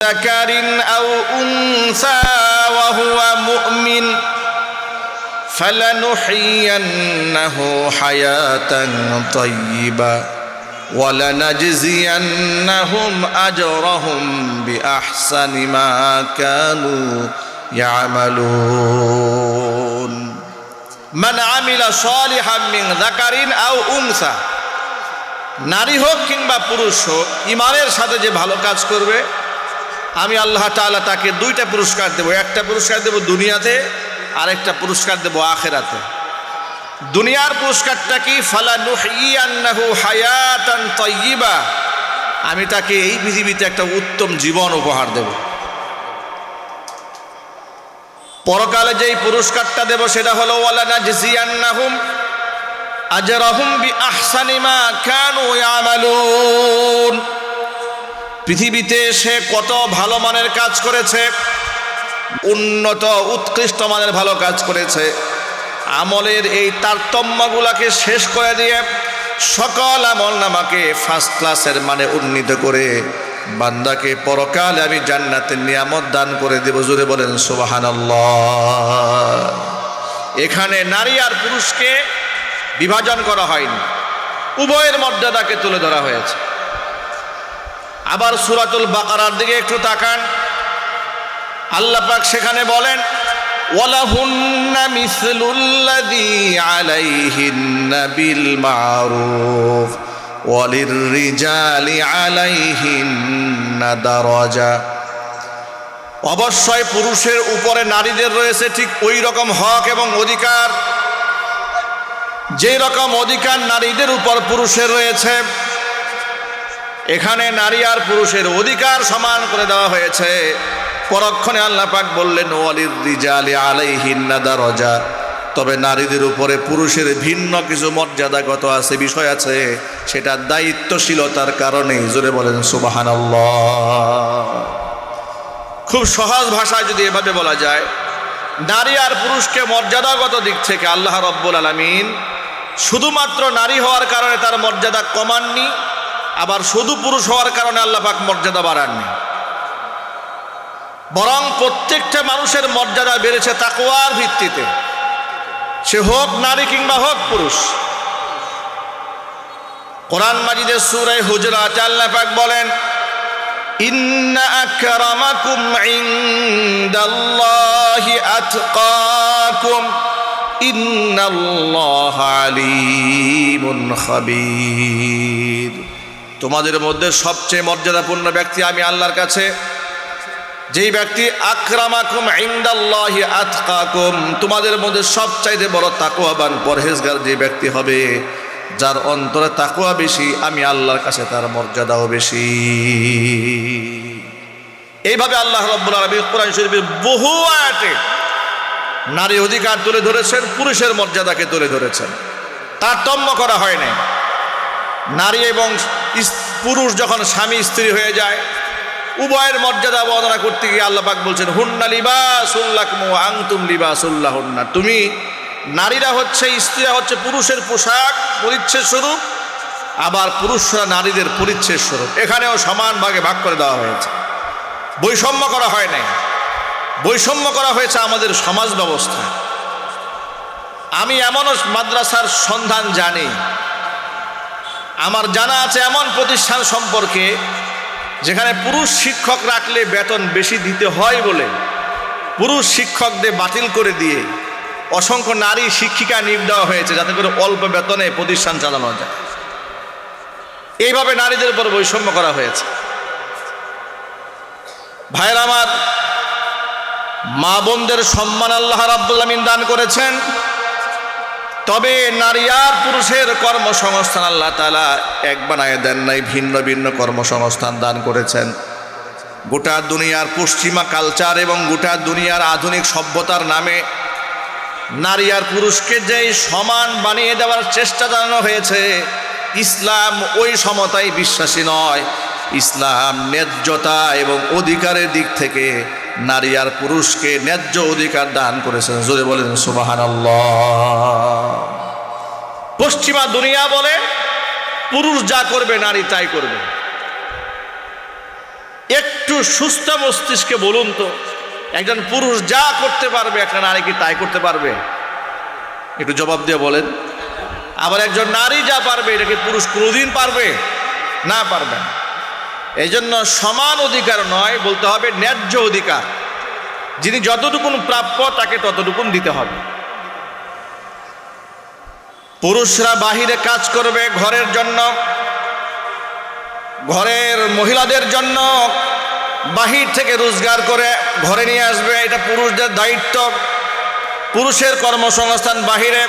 ذكر أو أنثى وهو مؤمن فلنحيينه حياة طيبة ولنجزينهم أجرهم بأحسن ما كانوا يعملون من عمل صالحا من ذكر أو أنثى নারী হোক কিংবা পুরুষ হোক ঈমানের সাথে যে ভালো কাজ করবে আমি আল্লাহ তাআলা তাকে দুইটা পুরস্কার দেব। একটা পুরস্কার দেব দুনিয়াতে, আরেকটা পুরস্কার দেব আখিরাতে। দুনিয়ার পুরস্কারটা কি? ফালানুহিয়ান্নাহু হায়াতান তাইয়্যিবা, আমি তাকে এই পৃথিবীতে একটা উত্তম জীবন উপহার দেব। পরকালে যেই পুরস্কারটা দেব সেটা হলো ওয়ালানাজজিয়ান্নাহুম আজরাহুম বিআহসানি মা কানু ইয়ামালুন। পৃথিবীতে সে কত ভালো মানের কাজ করেছে, উন্নত উৎকৃষ্ট মানের ভালো কাজ করেছে, আমলের এই তারতম্যগুলাকে শেষ করে দিয়ে সকল আমল নামাকে ফার্স্ট ক্লাসের মানে উন্নীত করে বান্দাকে পরকালে আমি জান্নাতের নিয়ামত দান করে দেব। জোরে বলেন সুবহানাল্লাহ। এখানে নারী আর পুরুষকে বিভাজন করা হয়নি, উভয়ের মর্যাদাকে তুলে ধরা হয়েছে। আবার সূরাতুল বাকারার দিকে একটু তাকান, আল্লাহ পাক সেখানে বলেন ওয়ালাহুন্না মিসলুল্লাযী আলাইহিন্না বিল মারুফ ওয়ালিররিজালি আলাইহিন্না দারাজা। অবশ্যই পুরুষের উপরে নারীদের রয়েছে ঠিক ওই রকম হক এবং অধিকার, যেই রকম অধিকার নারীদের উপর পুরুষের রয়েছে। এখানে নারী আর পুরুষের অধিকার সমান করে দেওয়া হয়েছে। পরক্ষণে আল্লাহ পাক বললেন ওয়ালিররিজালি আলাইহিন্না দারাজা, তবে নারীদের উপরে পুরুষের ভিন্ন কিছু মর্যাদাগত আছে, বিষয় আছে, সেটা দায়িত্বশীলতার কারণে। জোরে বলেন সুবহানাল্লাহ। খুব সহজ ভাষায় যদি এভাবে বলা যায়, নারী আর পুরুষকে মর্যাদাগত দিক থেকে আল্লাহ রাব্বুল আলামিন শুধুমাত্র নারী হওয়ার কারণে তার মর্যাদা কমাননি, আবার শুধু পুরুষ হওয়ার কারণে আল্লাহ পাক মর্যাদা বাড়াননি, বরং প্রত্যেকটা মানুষের মর্যাদা বেড়েছে তাকওয়ার ভিত্তিতে, সে হোক নারী কিংবা হোক পুরুষ। কোরআন মাজিদের সূরা হুজুরাত আল্লাহ পাক বলেন ইন্না আকরামাকুম ইনদাল্লাহি আতকাকুম ইন্নাল্লাহা আলীমুন খাবীর। তোমাদের মধ্যে সবচেয়ে মর্যাদাপূর্ণ ব্যক্তি আমি আল্লাহর কাছে যেই ব্যক্তি আকরামাকুম ইনদাল্লাহি আতকাকুম, তোমাদের মধ্যে সবচাইতে বড় তাকওয়াবান পরহেজগার যে ব্যক্তি হবে, যার অন্তরে তাকওয়া বেশি, আমি আল্লাহর কাছে তার মর্যাদাও বেশি। এইভাবে আল্লাহ রাব্বুল আলামিন কোরআন শরীফের বহু আয়াতে নারী অধিকার তুলে ধরেছেন, পুরুষের মর্যাদাকে তুলে ধরেছেন, তারতম্য করা হয় না। নারী এবং পুরুষ যখন স্বামী স্ত্রী হয়ে যায়, উভয়ের মর্যাদা বর্ণনা করতে গিয়ে আল্লাহ পাক বলছেন হুন্না লিবাসুল লাকুম ওয়া আনতুম লিবাসুল লাহুন্না। তুমি নারীরা হচ্ছে, স্ত্রীরা হচ্ছে পুরুষের পোশাক পরিচ্ছদ স্বরূপ, আবার পুরুষরা নারীদের পরিচ্ছদ স্বরূপ। এখানেও সমান ভাগে ভাগ করে দেওয়া হয়েছে, বৈষম্য করা হয় নাই। বৈষম্য করা হয়েছে আমাদের সমাজ ব্যবস্থায়। আমি এমনও মাদ্রাসার সন্ধান জানি, আমার জানা আছে এমন প্রতিষ্ঠান সম্পর্কে যেখানে পুরুষ শিক্ষক রাখলে বেতন বেশি দিতে হয় বলে পুরুষ শিক্ষকদের বাতিল করে দিয়ে অসংখ্য নারী শিক্ষিকা নিয়োগ দেওয়া হয়েছে, যাতে করে অল্প বেতনে প্রতিষ্ঠান চালানো যায়। এইভাবে নারীদের উপর বৈষম্য করা হয়েছে। ভাইয়ের আমার, মা বোনদের সম্মান আল্লাহ রাব্বুল আলামিন দান করেছেন, তবে নারী আর পুরুষের কর্মসংস্থান আল্লাহ তাআলা এক বানায় দেন নাই, ভিন্ন ভিন্ন কর্মসংস্থান দান করেছেন। গোটা দুনিয়ার পশ্চিমা কালচার এবং গোটা দুনিয়ার আধুনিক সভ্যতার নামে নারী আর পুরুষকে যেই সমান বানিয়ে দেওয়ার চেষ্টা জানানো হয়েছে, ইসলাম ওই সমতায় বিশ্বাসী নয়। ইসলাম ন্যায্যতা এবং অধিকারের দিক থেকে নারী আর পুরুষকে ন্যায্য অধিকার দান করেছেন। জোরে বলেন সুবহানাল্লাহ। পশ্চিমা দুনিয়া বলে পুরুষ যা করবে নারী তাই করবে। একটু সুস্থ মস্তিষ্কে বলুন তো, একজন পুরুষ যা করতে পারবে একটা নারী কি তাই করতে পারবে? একটু জবাব দিয়ে বলেন। আবার একজন নারী যা পারবে এটা কি পুরুষ কোনোদিন পারবে? না, পারবে না। এই জন্য সমান অধিকার নয়, বলতে হবে ন্যায্য অধিকার। যিনি যতটুকুন প্রাপ্য তাকে ততটুকুন দিতে হবে। পুরুষরা বাহিরে কাজ করবে ঘরের জন্য, ঘরের মহিলাদের জন্য বাহির থেকে রোজগার করে ঘরে নিয়ে আসবে, এটা পুরুষদের দায়িত্ব। পুরুষের কর্মসংস্থান বাহিরে,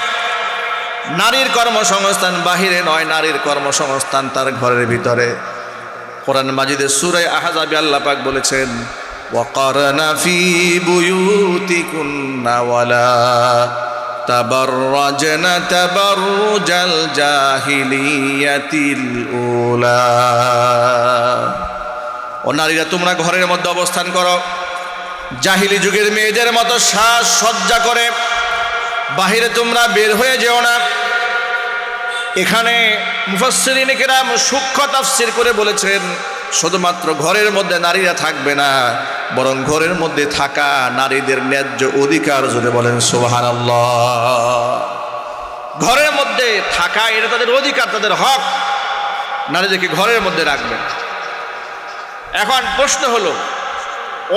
নারীর কর্মসংস্থান বাহিরে নয়, নারীর কর্মসংস্থান তার ঘরের ভিতরে। কোরআন মাজিদে সূরা আহজাবে আল্লাহ পাক বলেছেন, ওয়াকারনা ফি বুয়ুতিকুন্না ওয়ালা তাবাররাজনা তাবাররুজাল জাহিলিয়াতিল উলা। ও নারীরা, তোমরা ঘরের মধ্যে অবস্থান করো, জাহিলি যুগের মেয়েদের মতো সাজ সজ্জা করে বাহিরে তোমরা বের হয়ে যেও না। এখানে মুফাসসিরিনে কেরাম সূক্ষ্ম তাফসীর করে বলেছেন, শুধুমাত্র ঘরের মধ্যে নারীরা থাকবে না, বরং ঘরের মধ্যে থাকা নারীদের ন্যায্য অধিকার, যদি বলেন সুবহানাল্লাহ। ঘরের মধ্যে থাকা এটা তাদের অধিকার, তাদের হক। নারীদেরকে ঘরের মধ্যে রাখবেন। এখন প্রশ্ন হলো,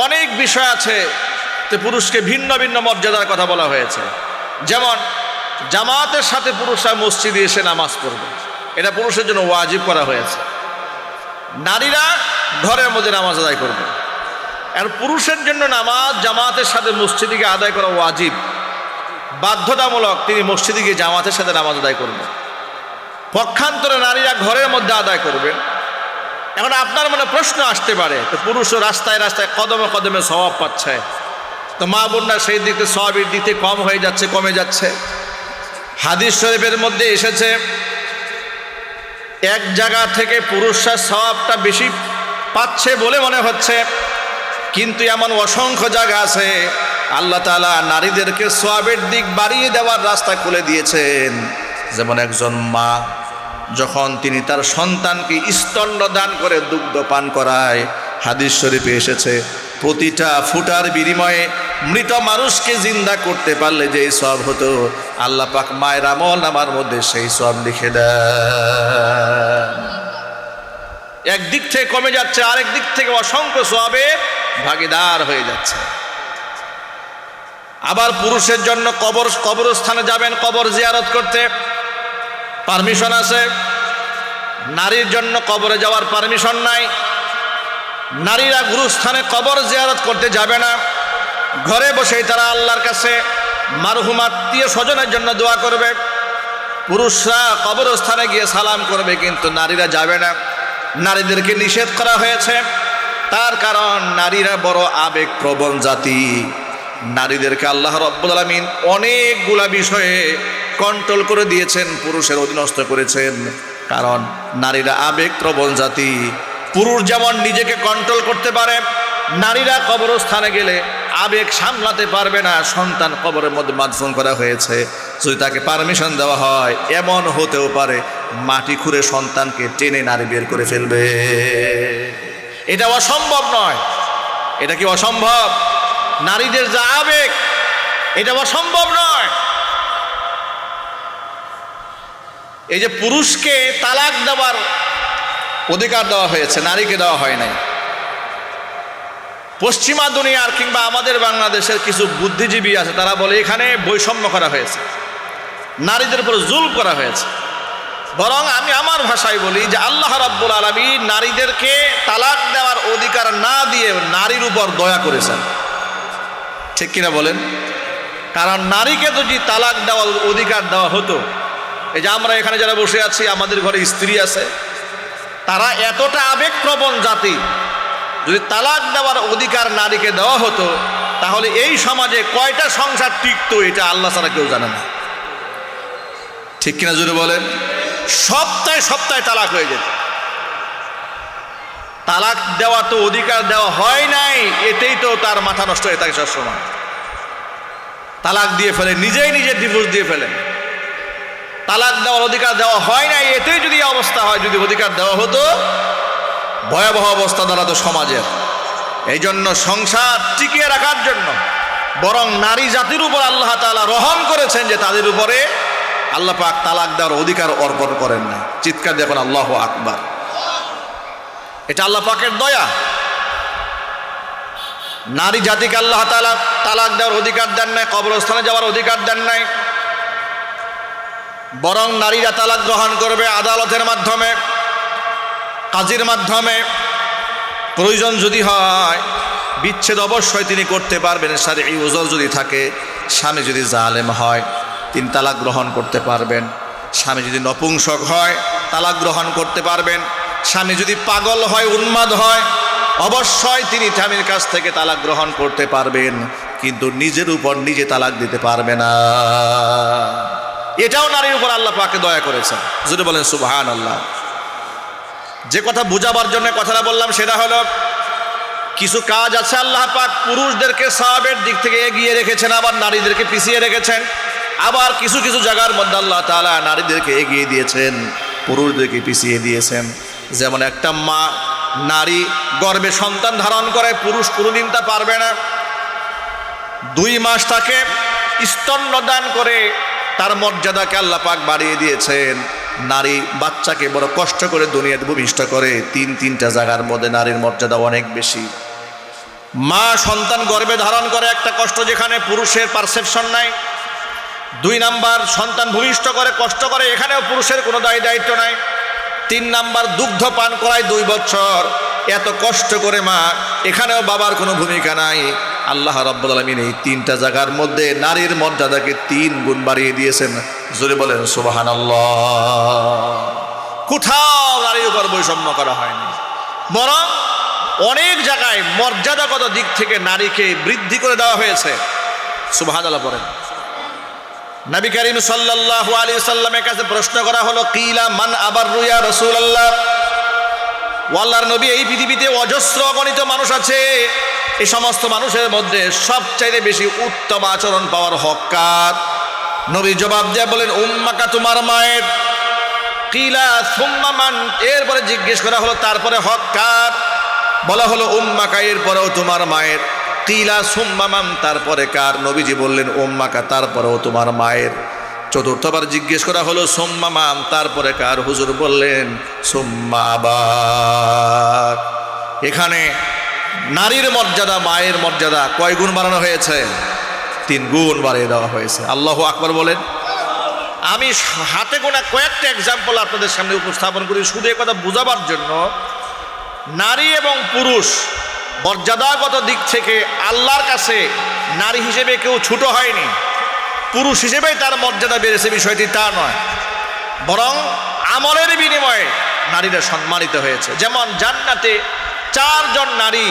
অনেক বিষয় আছে যে পুরুষকে ভিন্ন ভিন্ন মর্যাদার কথা বলা হয়েছে। যেমন জামাতের সাথে পুরুষরা মসজিদে এসে নামাজ পড়বে, এটা পুরুষের জন্য ওয়াজিব করা হয়েছে। নারীরা ঘরের মধ্যে নামাজ আদায় করবে। আর পুরুষের জন্য নামাজ জামাতের সাথে মসজিদে গিয়ে আদায় করা ওয়াজিব, বাধ্যতামূলক। তিনি মসজিদে গিয়ে জামাতের সাথে নামাজ আদায় করবেন। পক্ষান্তরে নারীরা ঘরের মধ্যে আদায় করবেন। এখন আপনার মনে প্রশ্ন আসতে পারে, তো পুরুষও রাস্তায় রাস্তায় কদমে কদমে সওয়াব পাচ্ছে, তো মা বোনরা সেই দিকে সওয়াবের দিতে কম হয়ে যাচ্ছে, কমে যাচ্ছে। হাদিস শরীফের মধ্যে এসেছে, এক জায়গা থেকে পুরুষরা সওয়াবটা বেশি পাচ্ছে বলে মনে হচ্ছে, কিন্তু এমন অসংখ্য জায়গা আছে আল্লাহ তাআলা নারীদেরকে সওয়াবের দিক বাড়িয়ে দেওয়ার রাস্তা খুলে দিয়েছেন। যেমন একজন মা যখন তিনি তার সন্তানকে স্তন্য দান করে দুগ্ধ পান করায়, হাদিস শরীফে এসেছে, প্রতিটা ফুটার বিনিময়ে মৃত মানুষকে জিন্দা করতে পারলে যে সওয়াব হতো, আল্লাহ পাক মায়ের আমল নামার মধ্যে সেই সওয়াব লিখে দেন। একদিক থেকে কমে যাচ্ছে, আরেক দিক থেকে অসংখ্য সওয়াবের ভাগীদার হয়ে যাচ্ছে। আবার পুরুষের জন্য কবরস্থানে যাবেন, কবর জিয়ারত করতে পারমিশন আছে। নারীর জন্য কবরে যাওয়ার পারমিশন নাই। নারীরা গুরুস্থানে কবর জিয়ারত করতে যাবে না। ঘরে বসেই তারা আল্লাহর কাছে মারহুম আত্মীয় স্বজনের জন্য দোয়া করবে। পুরুষরা কবরস্থানে গিয়ে সালাম করবে, কিন্তু নারীরা যাবে না। নারীদেরকে নিষেধ করা হয়েছে, তার কারণ নারীরা বড় আবেগপ্রবণ জাতি। নারীদেরকে আল্লাহ রাব্বুল আলামিন অনেকগুলা বিষয়ে কন্ট্রোল করে দিয়েছেন, পুরুষের অধীনস্থ করেছেন। কারণ নারীরা আবেগপ্রবণ জাতি। পুরুষ যেমন নিজেকে কন্ট্রোল করতে পারে, নারীরা কবরস্থানে গেলে আবেগ সামলাতে পারবে না। সন্তান কবরের মধ্যে মাদফুন করা হয়েছে, যদি তাকে পারমিশন দেওয়া হয়, এমন হতেও পারে মাটি খুঁড়ে সন্তানকে টেনে নারী বের করে ফেলবে। এটা অসম্ভব নয়। এটা কি অসম্ভব? নারীদের যা আবেগ, এটা অসম্ভব নয়। এই যে পুরুষকে তালাক দেওয়ার অধিকার দেওয়া হয়েছে, নারীকে দেওয়া হয় নাই। পশ্চিমা দুনিয়ার কিংবা আমাদের বাংলাদেশের কিছু বুদ্ধিজীবী আছে, তারা বলে এখানে বৈষম্য করা হয়েছে, নারীদের উপর জুলম করা হয়েছে। বরং আমি আমার ভাষায় বলি যে আল্লাহ রাব্বুল আলামিন নারীদেরকে তালাক দেওয়ার অধিকার না দিয়ে নারীর উপর দয়া করেছেন। ঠিক কিনা বলেন? কারণ নারীকে যদি তালাক দেওয়ার অধিকার দেওয়া হতো, এই যে আমরা এখানে যারা বসে আছি, আমাদের ঘরে স্ত্রী আছে, তারা এতটা আবেগপ্রবণ জাতি। যদি তালাক দেওয়ার অধিকার নারীকে দেওয়া হতো, তাহলে এই সমাজে কয়টা সংসার টিকতো এটা আল্লাহ ছাড়া কেউ জানে না। ঠিক কিনা জোরে বলেন? সপ্তাহে সপ্তাহে তালাক হয়ে যেত। তালাক দেওয়া তো অধিকার দেওয়া হয় নাই, এতেই তো তার মাথা নষ্ট হয়ে থাকে সবসময়। তালাক দিয়ে ফেলে, নিজেই নিজের ডিভোর্স দিয়ে ফেলে। তালাক দেওয়ার অধিকার দেওয়া হয় নাই, এতেই যদি অবস্থা হয়, যদি অধিকার দেওয়া হতো ভয়াবহ অবস্থা দাঁড়াতো সমাজের। এই জন্য সংসার টিকিয়ে রাখার জন্য বরং নারী জাতির উপর আল্লাহ তাআলা রহম করেছেন যে তাদের উপরে আল্লাহ পাক তালাক দেওয়ার অধিকার অর্পণ করেন না। চিৎকার দেখুন আল্লাহু আকবার। এটা আল্লাহ পাকের দয়া। নারী জাতিকে আল্লাহ তাআলা তালাক দেওয়ার অধিকার দেন নাই, কবরস্থানে যাওয়ার অধিকার দেন নাই, বরং নারীরা তালাক গ্রহণ করবে আদালতের মাধ্যমে, কাজীর মাধ্যমে। প্রয়োজন যদি হয় বিচ্ছেদ অবশ্যই তিনি করতে পারবেন, শারঈ উযর যদি থাকে। স্বামী যদি জালেম হয় তিনি তালাক গ্রহণ করতে পারবেন। স্বামী যদি নপুংসক হয় তালাক গ্রহণ করতে পারবেন। স্বামী যদি পাগল হয়, উন্মাদ হয়, অবশ্যই তিনি স্বামীর কাছ থেকে তালাক গ্রহণ করতে পারবেন, কিন্তু নিজের উপর নিজে তালাক দিতে পারবে না। এটাও নারীর উপর আল্লাহ পাক দয়া করেছেন। যদি বলেন সুবহানাল্লাহ। যে কথা বুঝাবার জন্য কথাটা বললাম সেটা হলো, কিছু কাজ আছে আল্লাহ পাক পুরুষদেরকে সওয়াবের দিক থেকে এগিয়ে রেখেছেন, আবার নারীদেরকে পিছিয়ে রেখেছেন। আবার কিছু কিছু জায়গার মধ্যে আল্লাহ তাআলা নারীদেরকে এগিয়ে দিয়েছেন, পুরুষদেরকে পিছিয়ে দিয়েছেন। যেমন একটা মা নারী গর্ভে সন্তান ধারণ করে, পুরুষ কোনোদিন তা পারবে না। 2 মাস তাকে স্তন্যদান করে তার মর্যাদাকে আল্লাহ পাক বাড়িয়ে দিয়েছেন। নারী বাচ্চাকে বড় কষ্ট করে দুনিয়াতে ভূমিষ্ঠ করে। 3টা জায়গার মধ্যে নারীর মর্যাদা অনেক বেশি। মা সন্তান গর্ভে ধারণ করে, একটা কষ্ট যেখানে পুরুষের পারসেপশন নাই। 2 নাম্বার সন্তান ভূমিষ্ঠ করে, কষ্ট করে, এখানেও পুরুষের কোনো দায়িত্ব নাই। 3 নাম্বার দুগ্ধ পান করায় 2 বছর, এত কষ্ট করে মা, এখানেও বাবার কোনো ভূমিকা নাই। আল্লাহ রাব্বুল আলামিন এই 3টা জায়গার মধ্যে নারীর মর্যাদাকে 3 গুণ বাড়িয়ে দিয়েছেন। জোরে বলেন সুবহানাল্লাহ। কোথাও নারীর উপর বৈষম্য করা হয়নি, বরং অনেক জায়গায় মর্যাদাগত দিক থেকে নারীকে বৃদ্ধি করে দেওয়া হয়েছে। সুবহানাল্লাহ পড়েন। নবী করিম সাল্লাল্লাহু আলাইহি সাল্লামের কাছে প্রশ্ন করা হলো, কিলা মান আবাররু ইয়া রাসূলুল্লাহ। আল্লাহর নবী, এই পৃথিবীতে অজস্র অগণিত মানুষ আছে, এই সমস্ত মানুষের মধ্যে সবচাইতে বেশি উত্তম আচরণ পাওয়ার হক কার? নবী জবাব দিয়ে বলেন, উম্মাকা, তোমার মায়ের। কিলা সুম্মা মান, এরপরে জিজ্ঞেস করা হলো তারপরে হক কার? বলা হলো উম্মাকা, এরপরেও তোমার মায়ের। কিলা সুম্মা মান, তারপরে কার? নবীজি বললেন উম্মাকা, তারপরেও তোমার মায়ের। চতুর্থবার জিজ্ঞেস করা হলো সুম্মা মান, তারপরে কার? হুজুর বললেন সুম্মা আবাক। এখানে নারীর মর্যাদা, মায়ের মর্যাদা কয় গুণ বাড়ানো হয়েছে? 3 গুণ বাড়িয়ে দেওয়া হয়েছে। আল্লাহু আকবার বলেন। আমি হাতে গোনা কয়েকটা এক্সাম্পল আপনাদের সামনে উপস্থাপন করি শুধু এই কথা বোঝাবার জন্য। নারী এবং পুরুষ মর্যাদাগত দিক থেকে আল্লাহর কাছে নারী হিসেবে কেউ ছোট হয়নি, পুরুষ হিসেবেই তার মর্যাদা বেড়েছে, বিষয়টি তা নয়, বরং আমলের বিনিময়ে নারীরা সম্মানিত হয়েছে। যেমন জান্নাতে 4 জন নারী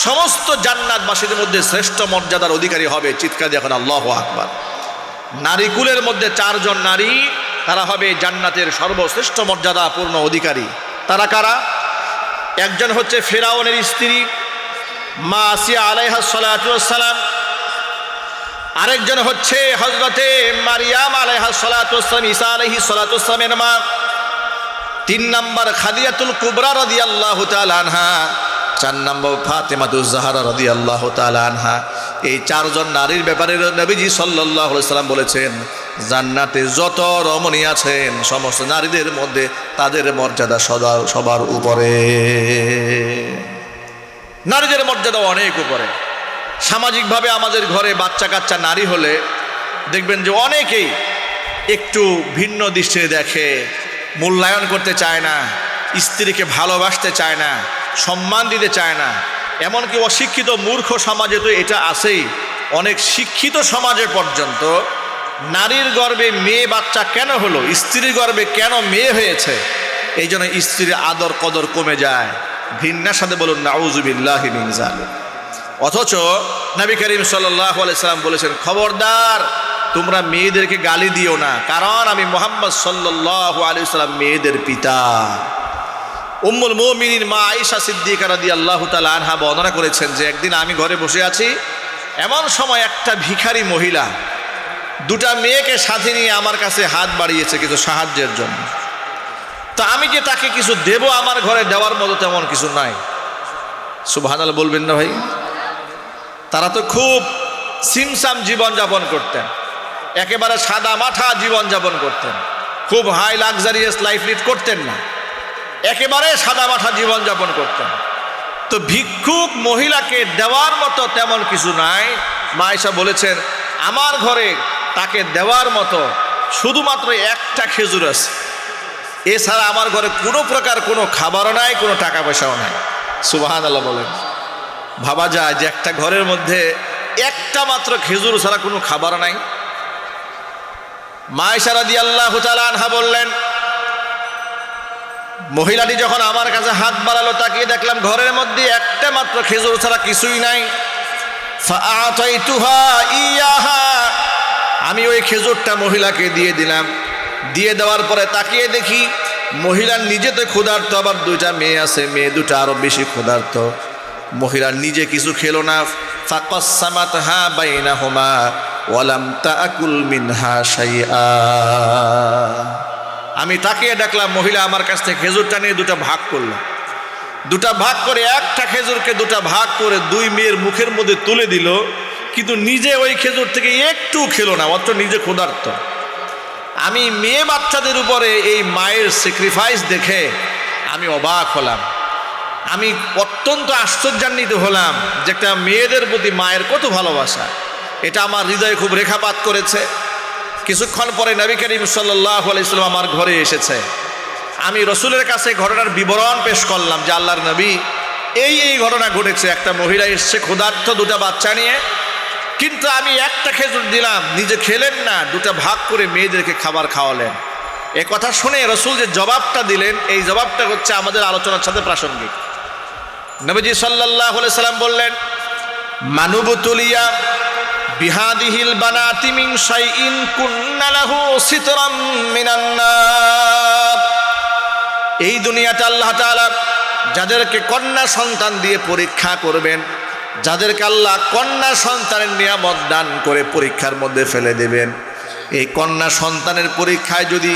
সমস্ত জান্নাতবাসীদের মধ্যে শ্রেষ্ঠ মর্যাদার অধিকারী হবে। চিৎকার দিয়ে এখন আল্লাহু আকবার। নারী কুলের মধ্যে 4 জন নারী, তারা হবে জান্নাতের সর্বশ্রেষ্ঠ মর্যাদাপূর্ণ অধিকারী। তারা কারা? একজন হচ্ছে ফেরাউনের স্ত্রী মা আসিয়া আলাইহাস সালাতু ওয়াস সালাম, আরেকজন হচ্ছে হযরতে মারিয়াম আলাইহাস সালাতু ওয়াস সালাম, ঈসা আলাইহিস সালাতু ওয়াস সালামের মা। 3 নাম্বার খাদিজাতুল কুবরা রাদিয়াল্লাহু তাআলা আনহা। 4 নম্বর ফাতেমাতুজ জাহরা রাদিয়াল্লাহু তাআলা আনহা। এই 4 জন নারীর ব্যাপারে নবীজি সাল্লাল্লাহু আলাইহি সাল্লাম বলেছেন, জান্নাতে যত রমণী আছেন সমস্ত নারীদের মধ্যে তাদের মর্যাদা সবার উপরে। নারীদের মর্যাদা অনেক উপরে। সামাজিকভাবে আমাদের ঘরে বাচ্চা কাচ্চা নারী হলে দেখবেন যে অনেকেই একটু ভিন্ন দৃষ্টিতে দেখে, মূল্যায়ন করতে চায় না, স্ত্রীকে ভালোবাসতে চায় না, সম্মান দিতে চায় না। এমনকি অশিক্ষিত মূর্খ সমাজে তো এটা আছেই। অনেক শিক্ষিত সমাজে পর্যন্ত নারীর গর্ভে মেয়ে বাচ্চা কেন হলো, স্ত্রীর গর্ভে কেন মেয়ে হয়েছে, এই জন্য স্ত্রীর আদর কদর কমে যায়। ঘৃণার সাথে বলুন নাউযুবিল্লাহি মিন যালিক। অথচ নবী করিম সাল্লাল্লাহু আলাইহি সাল্লাম বলেছেন, খবরদার তোমরা মেয়েদেরকে গালি দিও না, কারণ আমি মুহাম্মদ সাল্লাল্লাহু আলাইহি সাল্লাম মেয়েদের পিতা। উম্মুল মুমিনিন মা আয়েশা সিদ্দিকা রাদিয়াল্লাহু তাআলা আনহা বর্ণনা করেছেন যে একদিন আমি ঘরে বসে আছি, এমন সময় একটা ভিখারি মহিলা 2টা মেয়েকে সাথে নিয়ে আমার কাছে হাত বাড়িয়েছে কিছু সাহায্যের জন্য। তো আমি যে তাকে কিছু দেব আমার ঘরে দেওয়ার মতো তেমন কিছু নাই। সুবহানাল্লাহ বলবেন না ভাই? তারা তো খুব সিমসাম জীবনযাপন করতেন, একেবারে সাদা মাঠা জীবনযাপন করতেন, খুব হাই লাক্সারিয়াস লাইফ লিড করতেন না, একেবারে সাদা মাঠা জীবনযাপন করতেন। তো ভিক্ষুক মহিলাকে দেওয়ার মতো তেমন কিছু নাই। মা আয়েশা বলেছেন আমার ঘরে তাকে দেওয়ার মতো শুধুমাত্র একটা খেজুর আছে, এছাড়া আমার ঘরে কোনো প্রকার কোনো খাবারও নাই, কোনো টাকা পয়সাও নাই। সুবহানাল্লাহ বলেন। ভাবা যায় যে একটা ঘরের মধ্যে একটা মাত্র খেজুর ছাড়া কোনো খাবার নাই। মা আয়েশা রাদিয়াল্লাহু তাআলা আনহা বললেন, মহিলাটি যখন আমার কাছে হাত বাড়ালো তাকিয়ে দেখলাম ঘরের মধ্যে একটা মাত্র খেজুর ছাড়া কিছুই নাই। ফাআতাইতুহা ইয়াহা, আমি ওই খেজুরটা মহিলাকে দিয়ে দিলাম। দিয়ে দেওয়ার পরে তাকিয়ে দেখি মহিলার নিজে তো ক্ষুধার্ত, আবার দুইটা মেয়ে আছে, মেয়ে দুটা আরো বেশি ক্ষুধার্ত। মহিলা নিজে কিছু খেলো না। ফাকাসসামাতহা বাইনাহুমা ওয়ালাম তাকুল মিনহা শাইআ, আমি তাকিয়ে দেখলাম মহিলা আমার কাছ থেকে খেজুরটা নিয়ে দুটা ভাগ করলো। দুটা ভাগ করে একটা খেজুরকে দুটা ভাগ করে দুই মেয়ের মুখের মধ্যে তুলে দিল, কিন্তু নিজে ওই খেজুর থেকে একটু খেলো না, অথচ নিজে ক্ষুধার্ত। আমি মেয়ে বাচ্চাদের উপরে এই মায়ের স্যাক্রিফাইস দেখে আমি অবাক হলাম। আমি অত্যন্ত আশ্চর্যান্বিত হলাম যে একটা মেয়েদের প্রতি মায়ের কত ভালোবাসা। এটা আমার হৃদয়ে খুব রেখাপাত করেছে। কিছুক্ষণ পরে নবী করিম সাল্লাল্লাহু আলাইহি ওয়াসাল্লাম আমার ঘরে এসেছে। আমি রসুলের কাছে ঘটনার বিবরণ পেশ করলাম যে আল্লাহর নবী এই ঘটনা ঘটেছে। একটা মহিলা এসছে ক্ষুধার্ত দুটা বাচ্চা নিয়ে, কিন্তু আমি একটা খেজুর দিলাম, নিজে খেলেন না, দুটা ভাগ করে মেয়েদেরকে খাবার খাওয়ালেন। এ কথা শুনে রসুল যে জবাবটা দিলেন, এই জবাবটা হচ্ছে আমাদের আলোচনার সাথে প্রাসঙ্গিক। নবীজি সাল্লাল্লাহু আলাইহি সাল্লাম বললেন, মানুবতুলিয়া বিহাদিহিল বানাতি মিন শাইইন কুন্না লাহু সিতরাম মিনান নার। এই দুনিয়াতে আল্লাহ তাআলা যাদেরকে কন্যা সন্তান দিয়ে পরীক্ষা করবেন, যাদেরকে আল্লাহ কন্যা সন্তানের নিয়ামত দান করে পরীক্ষার মধ্যে ফেলে দেবেন, এই কন্যা সন্তানের পরীক্ষায় যদি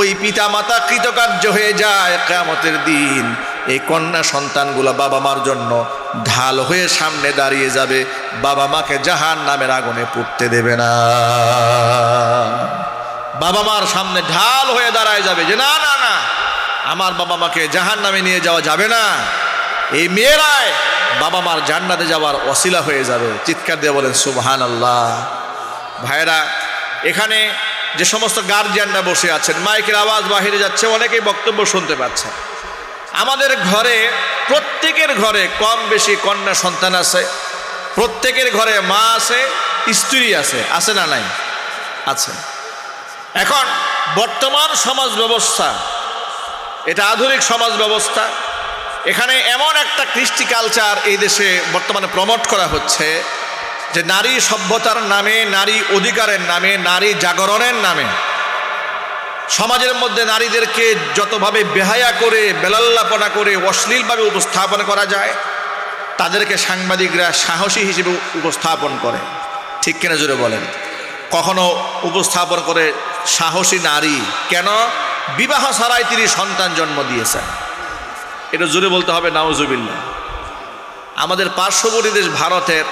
ওই পিতামাতা কৃতকার্য হয়ে যায়, কিয়ামতের দিন এই কন্যা সন্তানগুলো বাবা মার জন্য ঢাল হয়ে সামনে দাঁড়িয়ে যাবে, বাবা মাকে জাহান্নামের আগুনে পুড়তে দেবে না। বাবা মার সামনে ঢাল হয়ে দাঁড়ায় যাবে যে না না না, আমার বাবা মাকে জাহান্নামে নিয়ে যাওয়া যাবে না। এই মেয়েরাই বাবা মার জান্নাতে যাওয়ার ওসিলা হয়ে যাবে। চিৎকার দিয়ে বলেন সুবহানাল্লাহ। ভাইরা, এখানে যে সমস্ত গার্জিয়ানরা বসে আছেন, মাইকের আওয়াজ বাহিরে যাচ্ছে, অনেকেই বক্তব্য শুনতে পাচ্ছে। আমাদের ঘরে, প্রত্যেকের ঘরে কম বেশি কন্যা সন্তান আছে, প্রত্যেকের ঘরে মা আছে, স্ত্রী আছে, আছে না নাই? আছে। এখন বর্তমান সমাজ ব্যবস্থা, এটা আধুনিক সমাজ ব্যবস্থা, এখানে এমন একটা কৃষ্টি কালচার এই দেশে বর্তমানে প্রমোট করা হচ্ছে যে নারী সভ্যতার নামে, নারী অধিকারের নামে, নারী জাগরণের নামে সমাজের মধ্যে নারীদেরকে যতভাবে বেহায়া করে, বেলাল্লাপনা করে, অশ্লীলভাবে উপস্থাপন করা যায়, তাদেরকে সাংবাদিকরা সাহসী হিসেবে উপস্থাপন করে। ঠিক কিনা জোরে বলেন? কখনো উপস্থাপন করে সাহসী নারী, কেন? বিবাহ ছাড়াই তিনি সন্তান জন্ম দিয়েছেন। এটা জোরে বলতে হবে নাউজুবিল্লাহ। আমাদের পার্শ্ববর্তী দেশ ভারতের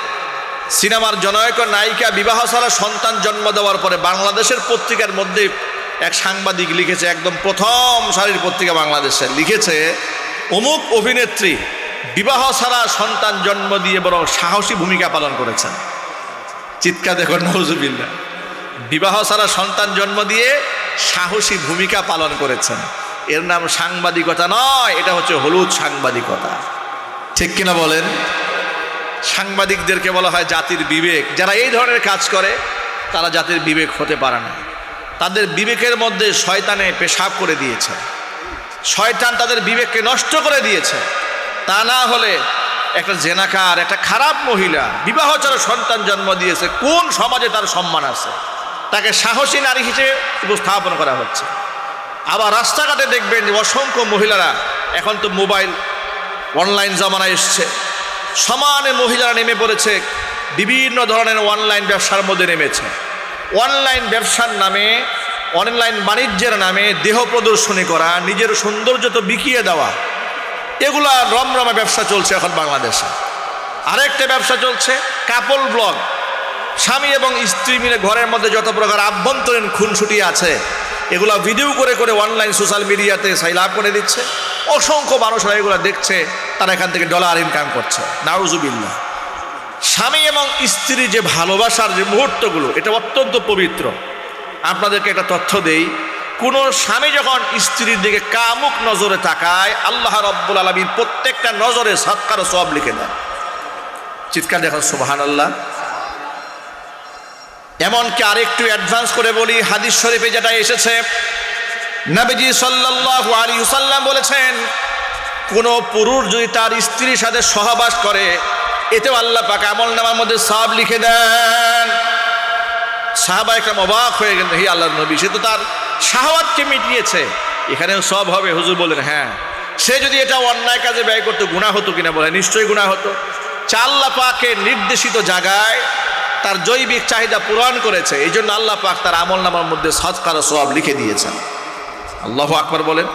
সিনেমার জননায়ক নায়িকা বিবাহ ছাড়া সন্তান জন্ম দেওয়ার পরে বাংলাদেশের পত্রিকার মধ্যে এক সাংবাদিক লিখেছে, একদম প্রথম সারির পত্রিকা বাংলাদেশে লিখেছে, অমুক অভিনেত্রী বিবাহ ছাড়া সন্তান জন্ম দিয়ে বরং সাহসী ভূমিকা পালন করেছেন। চিৎকার দেখুন নাউজুবিল্লাহ। বিবাহ ছাড়া সন্তান জন্ম দিয়ে সাহসী ভূমিকা পালন করেছেন। এর নাম সাংবাদিকতা নয়, এটা হচ্ছে হলুদ সাংবাদিকতা। ঠিক কিনা বলেন? সাংবাদিকদেরকে বলা হয় জাতির বিবেক। যারা এই ধরনের কাজ করে তারা জাতির বিবেক হতে পারে না। তাদের বিবেকের মধ্যে শয়তানে পেশাব করে দিয়েছে, শয়তান তাদের বিবেককে নষ্ট করে দিয়েছে। তা না হলে একটা জেনাকার, একটা খারাপ মহিলা বিবাহ ছাড়া সন্তান জন্ম দিয়েছে, কোন সমাজে তার সম্মান আছে? তাকে সাহসী নারী হিসেবে উপস্থাপন করা হচ্ছে। আবার রাস্তাঘাটে দেখবেন যে অসংখ্য মহিলারা, এখন তো মোবাইল অনলাইন জামানা এসছে, সমানে মহিলারা নেমে পড়েছে, বিভিন্ন ধরনের অনলাইন ব্যবসার মধ্যে নেমেছে। অনলাইন ব্যবসার নামে অনলাইন বাণিজ্যের নামে দেহ প্রদর্শনী করা, নিজের সৌন্দর্য তো বিকিয়ে দেওয়া, এগুলা রমরমা ব্যবসা চলছে এখন বাংলাদেশে। আরেকটা ব্যবসা চলছে কাপল ব্লগ, স্বামী এবং স্ত্রী মিলে ঘরের মধ্যে যত প্রকার আভ্যন্তরীণ খুনসুটি আছে এগুলা ভিডিও করে করে অনলাইন সোশ্যাল মিডিয়াতে সাইলাপ করে দিচ্ছে। অসংখ্য মানুষরা এগুলো দেখছে, তারা এখান থেকে ডলার ইনকাম করছে। নাউজুবিল্লাহ। স্বামী এবং স্ত্রী যে ভালোবাসার যে মুহূর্তগুলো, এটা অত্যন্ত পবিত্র। আপনাদেরকে একটা তথ্য দেই, কোনো স্বামী যখন স্ত্রীর দিকে কামুক নজরে তাকায়, আল্লাহ রাব্বুল আলামিন প্রত্যেকটা নজরে সাদকার সওয়াব লিখে দেন। চিৎকার দেখুন সুবহানাল্লাহ। এমনকি আরেকটু অ্যাডভান্স করে বলি, হাদিস শরীফে যেটা এসেছে, নবীজি সাল্লাল্লাহু আলাইহি ওয়াসাল্লাম বলেছেন, কোনো পুরুষ যদি তার স্ত্রীর সাথে সহবাস করে, এতেও আল্লাহ পাক আমলনামার মধ্যে সওয়াব লিখে দেন। সাহাবা একরাম অবাক হয়ে গেলেন, হে আল্লাহর নবী, সে তো তার শাহওয়াতকে মিটিয়েছে, এখানেও সওয়াব হবে? হুজুর বলেন, হ্যাঁ। সে যদি এটা অন্যায় কাজে ব্যয় করতো গুনাহ হতো কিনা? বলে নিশ্চয়ই গুনাহ হতো। আল্লাহ পাকের নির্দেশিত জায়গায় তার জৈবিক চাহিদা পূরণ করেছে, এই জন্য আল্লাহ পাক তার আমলনামার মধ্যে সাদকার সওয়াব লিখে দিয়েছেন। আল্লাহু আকবার বলেন।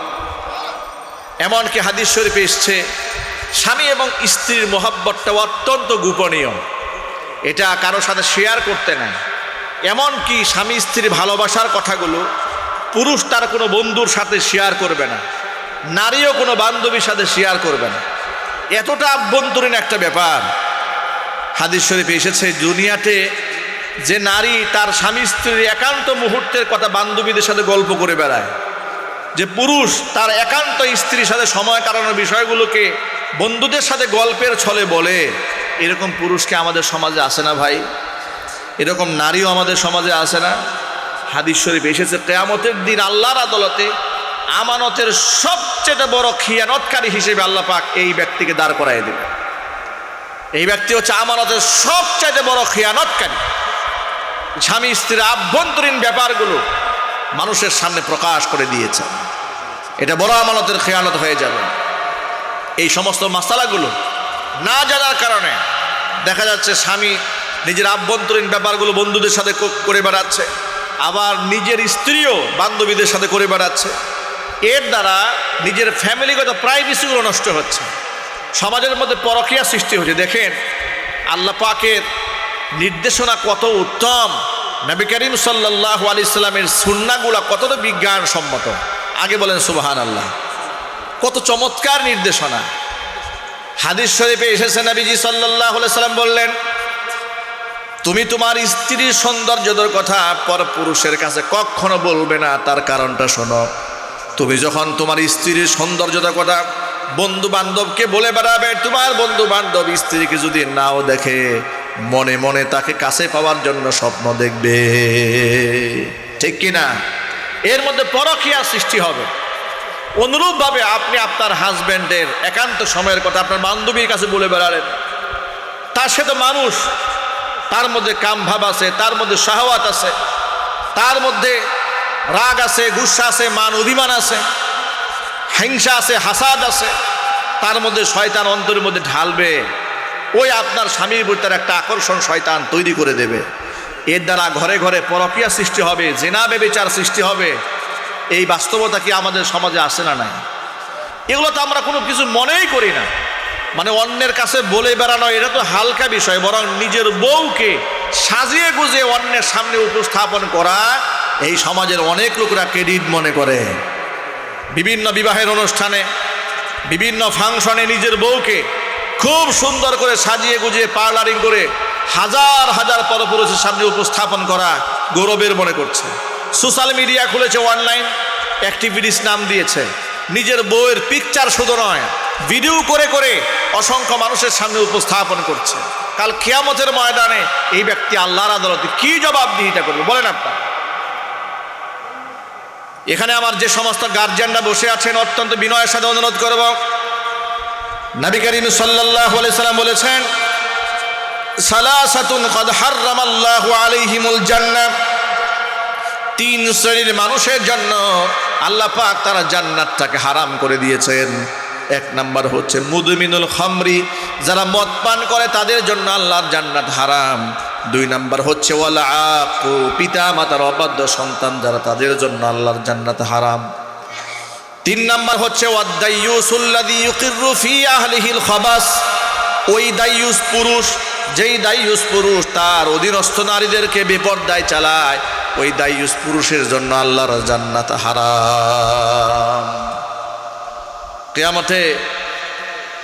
এমনকি হাদিস শরীফে এসছে, স্বামী এবং স্ত্রীর মহব্বতটা অত্যন্ত গোপনীয়, এটা কারোর সাথে শেয়ার করতে নাই। এমনকি স্বামী স্ত্রীর ভালোবাসার কথাগুলো পুরুষ তার কোনো বন্ধুর সাথে শেয়ার করবে না, নারীও কোনো বান্ধবীর সাথে শেয়ার করবে না। এতটা আভ্যন্তরীণ একটা ব্যাপার। হাদিস শরীফে এসেছে, দুনিয়াতে যে নারী তার স্বামী স্ত্রীর একান্ত মুহূর্তের কথা বান্ধবীদের সাথে গল্প করে বেড়ায়, যে পুরুষ তার একান্ত স্ত্রীর সাথে সময় কাটানোর বিষয়গুলোকে বন্ধুদের সাথে গল্পের ছলে বলে, এরকম পুরুষকে আমাদের সমাজে আসে না ভাই? এরকম নারীও আমাদের সমাজে আসে না? হাদিস শরীফে এসেছে, কিয়ামতের দিন আল্লাহর আদালতে আমানতের সবচেয়ে বড় খিয়ানতকারী হিসেবে আল্লাহ পাক এই ব্যক্তিকে দাঁড় করায় দেবে। এই ব্যক্তি হচ্ছে আমানতের সবচেয়ে বড় খিয়ানতকারী। স্বামী স্ত্রীর আভ্যন্তরীণ ব্যাপারগুলো মানুষের সামনে প্রকাশ করে দিয়েছে, এটা বড় আমানতের খেয়ানত হয়ে যাবে। এই সমস্ত মাসালাগুলো না জানার কারণে দেখা যাচ্ছে স্বামী নিজের আভ্যন্তরীণ ব্যাপারগুলো বন্ধুদের সাথে করে বেড়াচ্ছে, আবার নিজের স্ত্রীও বান্ধবীদের সাথে করে বেড়াচ্ছে। এর দ্বারা নিজের ফ্যামিলিগত প্রাইভেসিগুলো নষ্ট হচ্ছে, সমাজের মধ্যে পরকীয়া সৃষ্টি হচ্ছে। দেখেন আল্লাহ পাকের নির্দেশনা কত উত্তম, নবী করিম সাল্লাল্লাহু আলাইহি সাল্লামের সুন্নাহগুলো কতটা বিজ্ঞানসম্মত। আগে বলেন সুবহানাল্লাহ, কত চমৎকার নির্দেশনা। হাদিস শরীফে এসেছে, নবীজি সাল্লাল্লাহু আলাইহি সাল্লাম বললেন, তুমি তোমার স্ত্রীর সৌন্দর্যের কথা পর পুরুষের কাছে কখনো বলবে না। তার কারণটা শোনো, তুমি যখন তোমার স্ত্রীর সৌন্দর্যতার কথা বন্ধু বান্ধবকে বলে বেড়াবে, তোমার বন্ধু বান্ধব স্ত্রীকে যদি নাও দেখে, মনে মনে তাকে কাছে পাওয়ার জন্য স্বপ্ন দেখবে, ঠিক কিনা? এর মধ্যে পরকীয়া সৃষ্টি হবে। অনুরূপভাবে আপনি আপনার হাজব্যান্ডের একান্ত সময়ের কথা আপনার বান্ধবীর কাছে বলে বেড়ালেন, তার সে তো মানুষ, তার মধ্যে কাম ভাব আছে, তার মধ্যে শাহওয়াত আছে, তার মধ্যে রাগ আছে, গুসা আছে, মান অভিমান আছে, হিংসা আছে, হাসাদ আছে, তার মধ্যে শয়তান অন্তরের মধ্যে ঢালবে। ওই আপনার স্বামীর প্রতি তার একটা আকর্ষণ শয়তান তৈরি করে দেবে। এর দ্বারা ঘরে ঘরে পরকীয়া সৃষ্টি হবে, জিনা ব্যভিচার সৃষ্টি হবে। এই বাস্তবতা কি আমাদের সমাজে আসে না? নাই। এগুলো তো আমরা কোনো কিছু মনেই করি না। মানে অন্যের কাছে বলে বেড়ানো এটা তো হালকা বিষয়, বরং নিজের বউকে সাজিয়ে গুজিয়ে অন্যের সামনে উপস্থাপন করা এই সমাজের অনেক লোকরা ক্রেডিট মনে করে। বিভিন্ন বিবাহের অনুষ্ঠানে, বিভিন্ন ফাংশনে নিজের বউকে খুব সুন্দর করে সাজিয়ে গুজিয়ে পার্লারিং করে হাজার হাজার পরপুরুষের সামনে উপস্থাপন করা গৌরবের মনে করছে। সোশ্যাল মিডিয়া খুলেছে, অনলাইন অ্যাক্টিভিটিস নাম দিয়েছে, নিজের বউয়ের পিকচার শুধু নয়, ভিডিও করে করে অসংখ্য মানুষের সামনে উপস্থাপন করছে। কাল কিয়ামতের ময়দানে এই ব্যক্তি আল্লাহর আদালতে কি জবাবদিহিতা করবে বলেন আপনার? এখানে আমার যে সমস্ত গার্জিয়ানরা বসে আছেন, অত্যন্ত বিনয়ের সাথে অনুরোধ করব, নবী করিম সাল্লাল্লাহু আলাইহি সাল্লাম বলেছেন, সালাসাতুন ক্বাদ হাররামাল্লাহু আলাইহিমুল জান্নাহ, তিন শ্রেণীর মানুষের জন্য আল্লাহ পাক তারা জান্নাতটাকে হারাম করে দিয়েছেন। এক নাম্বার হচ্ছে মুদমিনুল খামরি, যারা মদ পান করে তাদের জন্য আল্লাহর জান্নাত হারাম। 2 নাম্বার হচ্ছে ওয়াল আকু, পিতা মাতার অবাধ্য সন্তান যারা, তাদের জন্য আল্লাহর জান্নাত হারাম। 3 নাম্বার হচ্ছে ওয়াদাইয়ুসুল্লাযী ইউকিররু ফি আহলিহিল খাবাস, ওই দাইয়ুস পুরুষ, যেই দাইয়ুস পুরুষ তার অধীনস্থ নারীদেরকে বিপর্দায় চালায়, ওই দাইয়ুস পুরুষের জন্য আল্লাহর জান্নাত হারাম। কিয়ামতে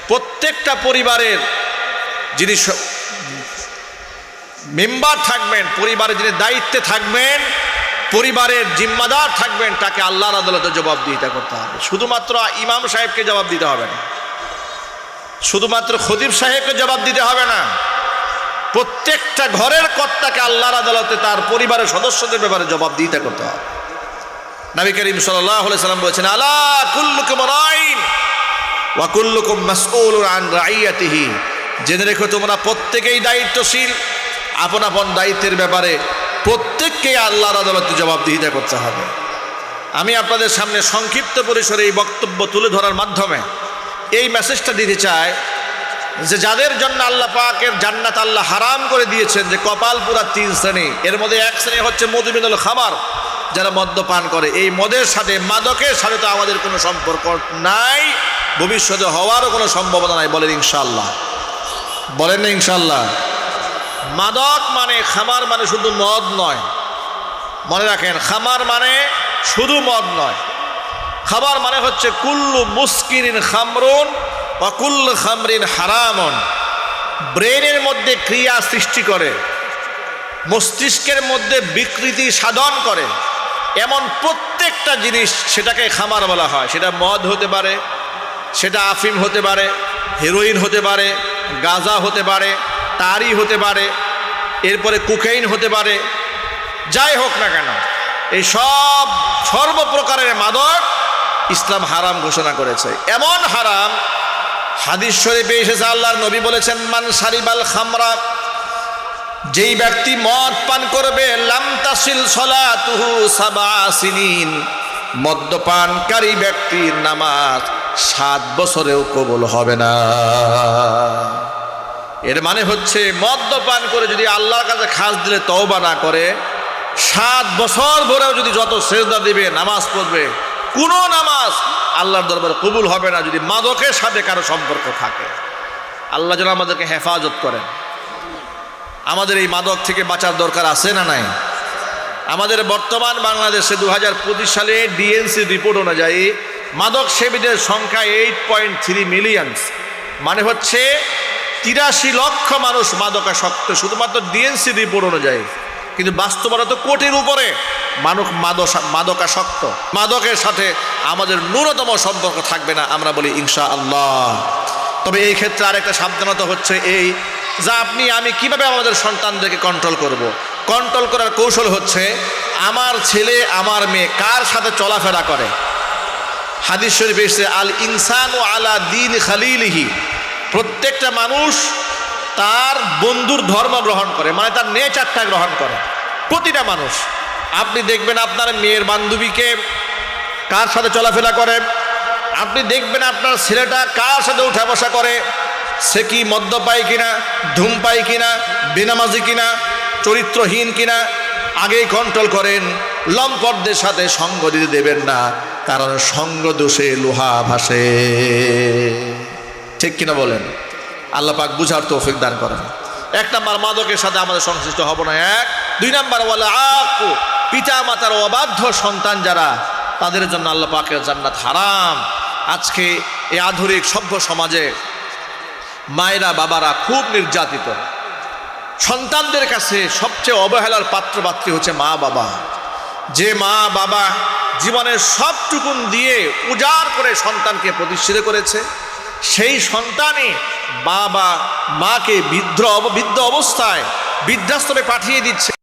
প্রত্যেকটা পরিবারের যিনি মেম্বার থাকবেন, পরিবারের যিনি দায়িত্বে থাকবেন, পরিবারের জিম্মাদার থাকবেন, তাকে আল্লাহর আদালতে জবাবদিহিতা করতে হবে। শুধুমাত্র ইমাম সাহেবকে জবাব দিতে হবে না, শুধুমাত্র খতিব সাহেবকে জবাব দিতে হবে না, প্রত্যেকটা ঘরের কর্তাকে আল্লাহর আদালতে তার পরিবারের সদস্যদের ব্যাপারে জবাবদিহিতা করতে হবে। নবী করিম সাল্লাল্লাহু আলাইহি সাল্লাম বলেছেন, আলা কুল্লুকুম রাইন ওয়া কুল্লুকুম মাসউলুন আন রাইয়াতিহি, জেনে রেখো তোমরা প্রত্যেকেই দায়িত্বশীল, আপন আপন দায়িত্বের ব্যাপারে প্রত্যেককেই আল্লাহর আদালতে জবাবদিহিতা করতে হবে। আমি আপনাদের সামনে সংক্ষিপ্ত পরিসরে এই বক্তব্য তুলে ধরার মাধ্যমে এই মেসেজটা দিতে চাই যে যাদের জন্য আল্লাহ পাকের জান্নাত আল্লাহ হারাম করে দিয়েছেন, যে কপাল পুরা 3 শ্রেণী, এর মধ্যে 1 শ্রেণী হচ্ছে মুদমিনুল খামার, যারা মদ্যপান করে। এই মদের সাথে, মাদকের সাথে তো আমাদের কোনো সম্পর্ক নাই, ভবিষ্যতে হওয়ারও কোনো সম্ভাবনা নাই। বলেন ইনশাআল্লাহ, বলেন না ইনশাআল্লাহ। মাদক মানে, খামার মানে শুধু মদ নয়, মনে রাখেন, খামার মানে শুধু মদ নয়, খাবার মানে হচ্ছে কুল্লু মুস্কিরিন খামরুন ওয়া কুল্লু খামরিন হারামুন। ব্রেনের মধ্যে ক্রিয়া সৃষ্টি করে, মস্তিষ্কের মধ্যে বিকৃতি সাধন করে, এমন প্রত্যেকটা জিনিস সেটাকে খামার বলা হয়। সেটা মদ হতে পারে, সেটা আফিম হতে পারে, হেরোইন হতে পারে, গাঁজা হতে পারে, তারি হতে পারে, এরপরে কোকেইন হতে পারে, যাই হোক না কেন, এই সব সর্বপ্রকারের মাদক ইসলাম হারাম ঘোষণা করেছে। এমন হারাম, হাদিস শরীফে এসেছে, আল্লাহর নবী বলেছেন, মান শারিবাল খামরা, যেই ব্যক্তি মদ পান করবে, লাম তাসিল সলাতুহু 7 সিনিন, মদ্যপানকারী ব্যক্তির নামাজ 7 বছরেও কবুল হবে না। এর মানে হচ্ছে মদ্যপান করে যদি আল্লাহর কাছে খাস দিলে তওবা না করে, 7 বছর ধরেও যদি যত সেজদা দিবে, নামাজ পড়বে, কোনো নামাজ আল্লাহর দরবারে কবুল হবে না যদি মাদকের সাথে কারো সম্পর্ক থাকে। আল্লাহ যেন আমাদেরকে হেফাজত করেন। আমাদের এই মাদক থেকে বাঁচার দরকার আছে না নাই? আমাদের বর্তমান বাংলাদেশে 2025 সালে ডিএনসি রিপোর্ট অনুযায়ী মাদক সেবীদের সংখ্যা 8.3 মিলিয়ন, মানে হচ্ছে 83 লক্ষ মানুষ মাদকাসক্ত, শুধুমাত্র ডিএনসি রিপোর্ট অনুযায়ী। কিন্তু বাস্তবতা তো কোটির উপরে মানুষ মাদকাসক্ত। মাদকের সাথে আমাদের ন্যূনতম সম্পর্ক থাকবে না, আমরা বলি ইনশাআল্লাহ। তবে এই ক্ষেত্রে আরেকটা সাবধানতা হচ্ছে এই, যা আপনি আমি কিভাবে আমাদের সন্তানদেরকে কন্ট্রোল করব। কন্ট্রোল করার কৌশল হচ্ছে, আমার ছেলে আমার মেয়ে কার সাথে চলাফেরা করে। হাদিস শরীফে এসেছে, আল ইনসানু আলা দীন খালিলিহি, প্রত্যেকটা মানুষ তার বন্ধুর ধর্ম গ্রহণ করে, মানে তার নেচারটা গ্রহণ করে। প্রতিটা মানুষ, আপনি দেখবেন আপনার মেয়ের বান্ধবীকে কার সাথে চলাফেরা করে, আপনি দেখবেন আপনার ছেলেটা কার সাথে উঠা বসা করে, সে কি মদ্যপায় কিনা, ধূমপায় কিনা, বেনামাজি কিনা, চরিত্রহীন কিনা, আগেই কন্ট্রোল করেন। লম্পটদের সাথে সঙ্গ দিতে দেবেন না, কারণ সঙ্গ দোষে লোহা ভাসে। ঠিক কিনা বলেন? আল্লাহ পাক বুঝার তৌফিক দান করেন। 1 নাম্বার, মাদকের সাথে আমাদের সংশ্লিষ্ট হব না। 2 নাম্বার, ওয়ালা আকু, পিতা মাতার অবাধ্য সন্তান যারা, তাদের জন্য আল্লাহ পাকের জান্নাত হারাম। আজকে এই আধুনিক সভ্য সমাজে মায়েরা বাবারা খুব নির্যাতিত। সন্তানদের কাছে সবচেয়ে অবহেলার পাত্রপাত্রী হচ্ছে মা বাবা। যে মা বাবা জীবনের সবটুকুন দিয়ে উজাড় করে সন্তানকে প্রতিষ্ঠিত করেছে, সেই সন্তানই বাবা মাকে বৃদ্ধ অবস্থায় বৃদ্ধাশ্রমে পাঠিয়ে দিচ্ছে।